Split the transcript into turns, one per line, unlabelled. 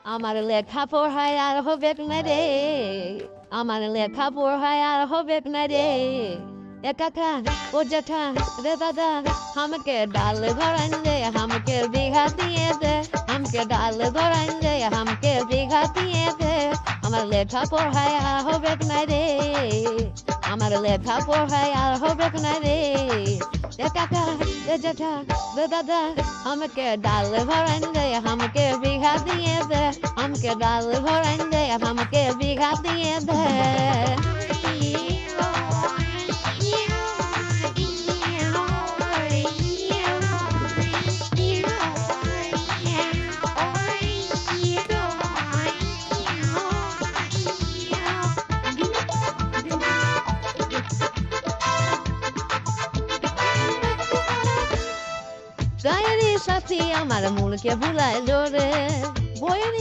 আমার লেখাপড়ায় আর হবে না রে আমার লেখাপড়ায় আর হবে না রে এ কাকা ও জ্যাঠা রে দাদা আমাকে ডাল ধরান দে আমাকে বিঘা দিয়ে দে আমাকে ডাল ধরান দে আমাকে বিঘা দিয়ে দে আমার লেখাপড়ায় আর হবে না রে আমার লেখাপড়ায় আর হবে না রে এ কাকা এ জ্যাঠা রে দাদা আমাকে ডাল ভরান দে আমাকে বিঘা দিয়ে দে আমাকে ডাল ভরান দে আমাকে বিঘা দিয়ে দে গায়ের সাথী আমার মূলকে ভুলাইল রে বইয়ের